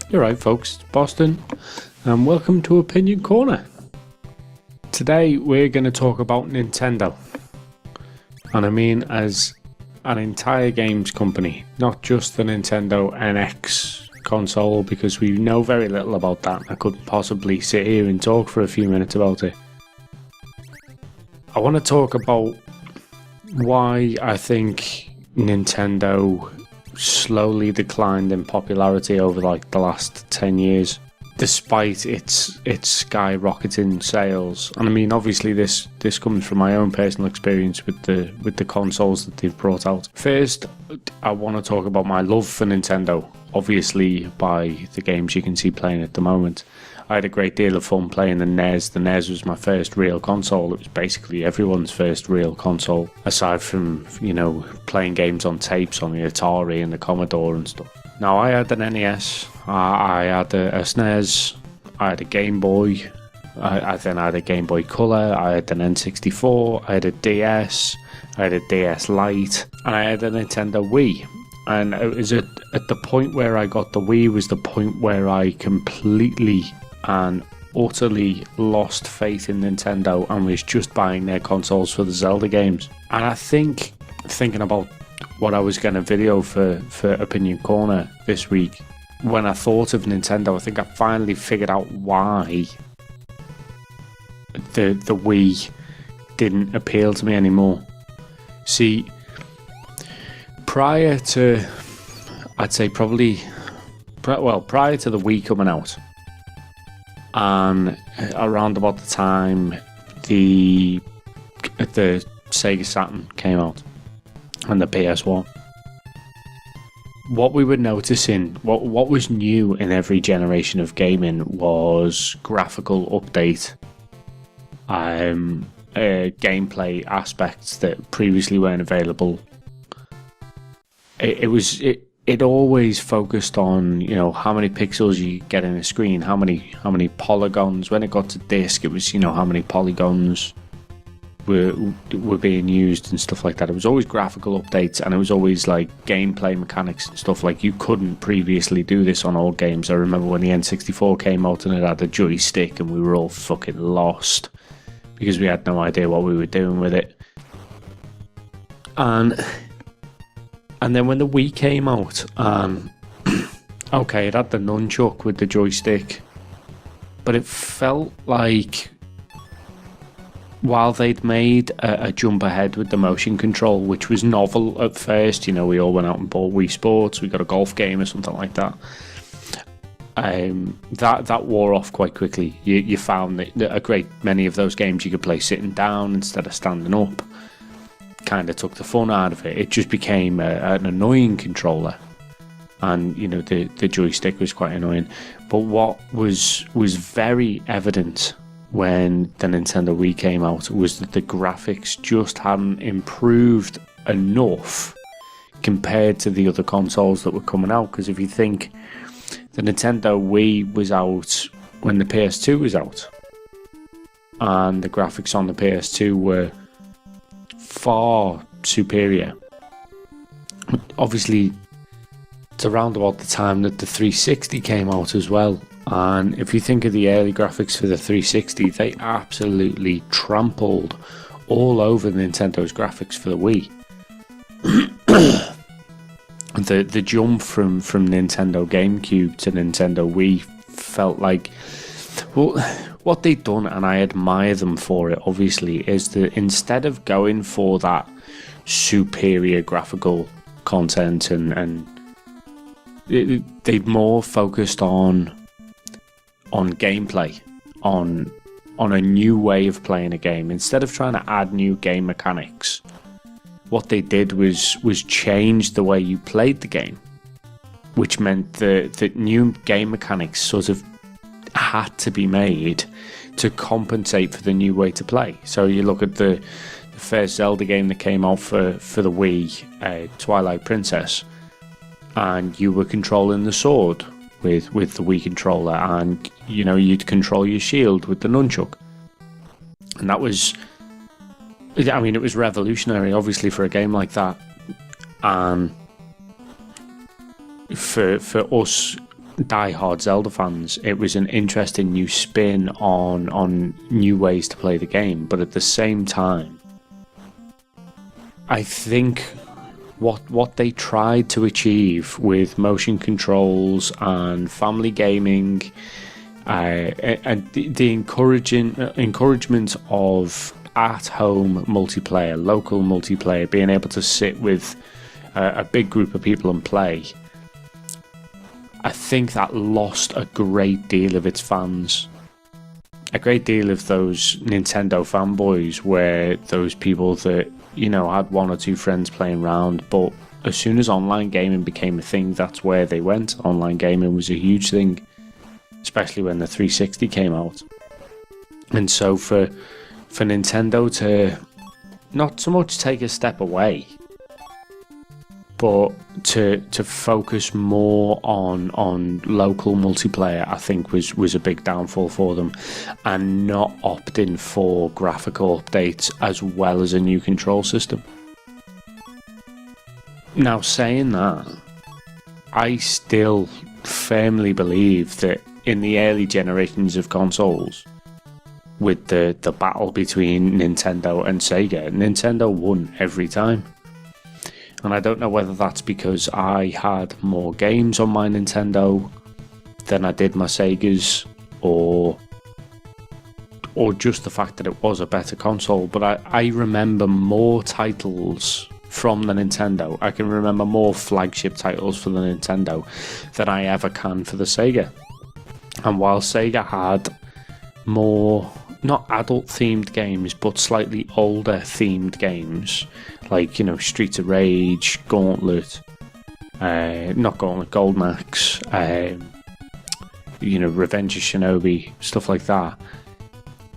You're right, folks, it's Boston, and welcome to Opinion Corner. Today we're going to talk about Nintendo, and I mean as an entire games company, not just the Nintendo NX console, because we know very little about that. I couldn't possibly sit here and talk for a few minutes about it. I want to talk about why I think Nintendo slowly declined in popularity over like the last 10 years, despite its skyrocketing sales. And I mean, obviously this comes from my own personal experience with the consoles that they've brought out. First, I want to talk about my love for Nintendo, obviously by the games you can see playing at the moment. I had a great deal of fun playing the NES. The NES was my first real console. It was basically everyone's first real console, aside from, you know, playing games on tapes on the Atari and the Commodore and stuff. Now, I had an NES, I had a SNES, I had a Game Boy, I then had a Game Boy Color, I had an N64, I had a DS, I had a DS Lite, and I had a Nintendo Wii. And it was at the point where I got the Wii was the point where I completely and utterly lost faith in Nintendo and was just buying their consoles for the Zelda games. And I think, thinking about what I was going to video for Opinion Corner this week, when I thought of Nintendo, I think I finally figured out why the Wii didn't appeal to me anymore. See, prior to, I'd say probably, prior to the Wii coming out, and around about the time the Sega Saturn came out and the PS1, what we were noticing, what was new in every generation of gaming was graphical update, gameplay aspects that previously weren't available. It always focused on, you know, how many pixels you get in a screen, how many polygons. When it got to disc, it was, you know, how many polygons were being used and stuff like that. It was always graphical updates, and it was always like gameplay mechanics and stuff. Like, you couldn't previously do this on old games. I remember when the N64 came out and it had a joystick, and we were all fucking lost because we had no idea what we were doing with it. And then when the Wii came out, okay, it had the nunchuck with the joystick, but it felt like, while they'd made a jump ahead with the motion control, which was novel at first, you know, we all went out and bought Wii Sports, we got a golf game or something like that. That wore off quite quickly. You found that a great many of those games you could play sitting down instead of standing up. Kind of took the fun out of it. It just became an annoying controller, and, you know, the joystick was quite annoying. But what was very evident when the Nintendo Wii came out was that the graphics just hadn't improved enough compared to the other consoles that were coming out. Because if you think, the Nintendo Wii was out when the PS2 was out, and the graphics on the PS2 were far superior. Obviously, it's around about the time that the 360 came out as well, and if you think of the early graphics for the 360, they absolutely trampled all over Nintendo's graphics for the Wii. The jump from Nintendo GameCube to Nintendo Wii felt like, well, what they've done, and I admire them for it, obviously, is that instead of going for that superior graphical content and they've more focused on gameplay, on a new way of playing a game. Instead of trying to add new game mechanics, what they did was change the way you played the game, which meant that new game mechanics sort of had to be made to compensate for the new way to play. So you look at the first Zelda game that came out for the Wii, Twilight Princess, and you were controlling the sword with the Wii controller, and, you know, you'd control your shield with the nunchuck. And that was, I mean, it was revolutionary, obviously, for a game like that. And for us die-hard Zelda fans, it was an interesting new spin on new ways to play the game. But at the same time, I think what they tried to achieve with motion controls and family gaming, and the encouragement of at-home multiplayer, local multiplayer, being able to sit with a big group of people and play, I think that lost a great deal of its fans. A great deal of those Nintendo fanboys were those people that, had one or two friends playing around, but as soon as online gaming became a thing, that's where they went. Online gaming was a huge thing, especially when the 360 came out. And so for Nintendo to not so much take a step away, but to focus more on local multiplayer, I think was a big downfall for them, and not opting for graphical updates as well as a new control system. Now, saying that, I still firmly believe that in the early generations of consoles, with the battle between Nintendo and Sega, Nintendo won every time. And I don't know whether that's because I had more games on my Nintendo than I did my Segas, or just the fact that it was a better console. But I remember more titles from the Nintendo. I can remember more flagship titles for the Nintendo than I ever can for the Sega. And while Sega had more, not adult themed games, but slightly older themed games, like, Streets of Rage, Gauntlet, not Gauntlet, Golden Axe, Revenge of Shinobi, stuff like that,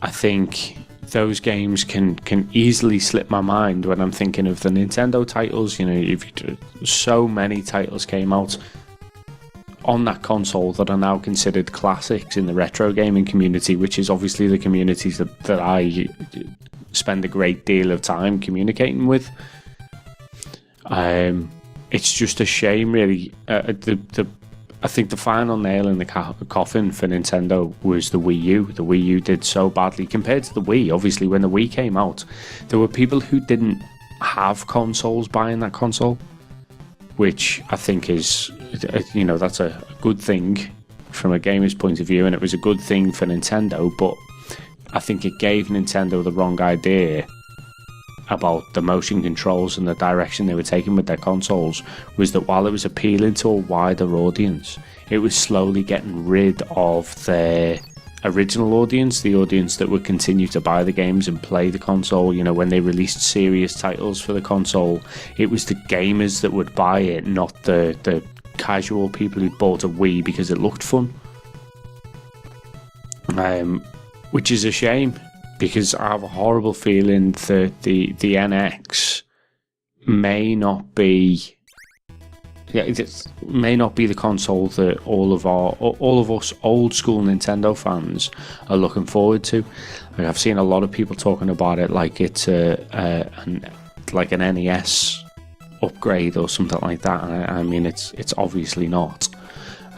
I think those games can easily slip my mind when I'm thinking of the Nintendo titles. So many titles came out on that console that are now considered classics in the retro gaming community, which is obviously the communities that I spend a great deal of time communicating with. It's just a shame, really. I think the final nail in the coffin for Nintendo was the Wii U. The Wii U did so badly compared to the Wii. Obviously, when the Wii came out, there were people who didn't have consoles buying that console, which I think is, that's a good thing from a gamer's point of view, and it was a good thing for Nintendo, but I think it gave Nintendo the wrong idea about the motion controls and the direction they were taking with their consoles. Was that while it was appealing to a wider audience, it was slowly getting rid of their original audience, the audience that would continue to buy the games and play the console. When they released serious titles for the console, it was the gamers that would buy it, not the casual people who bought a Wii because it looked fun. Which is a shame, because I have a horrible feeling that the NX may not be the console that all of us old school Nintendo fans are looking forward to. Like, I've seen a lot of people talking about it like it's like an NES upgrade or something like that. And I mean, it's obviously not.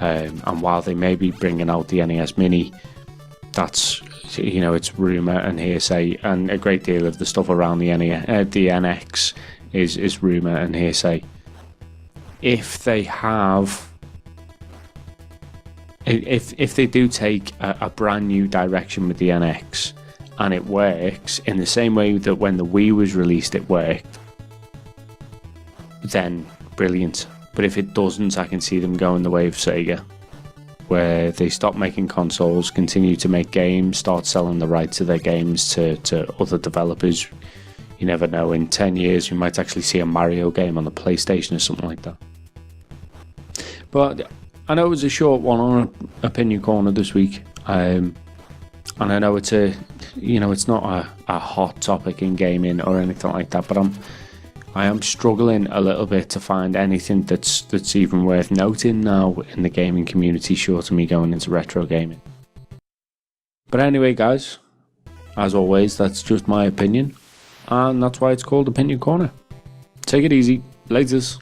And while they may be bringing out the NES Mini, that's, it's rumor and hearsay, and a great deal of the stuff around the NX is rumor and hearsay. If they do take a brand new direction with the NX and it works in the same way that when the Wii was released it worked, then brilliant. But if it doesn't, I can see them going the way of Sega, where they stop making consoles, continue to make games, start selling the rights of their games to other developers. You never know, in 10 years we might actually see a Mario game on the PlayStation or something like that. But I know it was a short one on Opinion Corner this week, and I know it's it's not a hot topic in gaming or anything like that, but I am struggling a little bit to find anything that's even worth noting now in the gaming community, short of me going into retro gaming. But anyway, guys, as always, that's just my opinion, and that's why it's called Opinion Corner. Take it easy. Laters.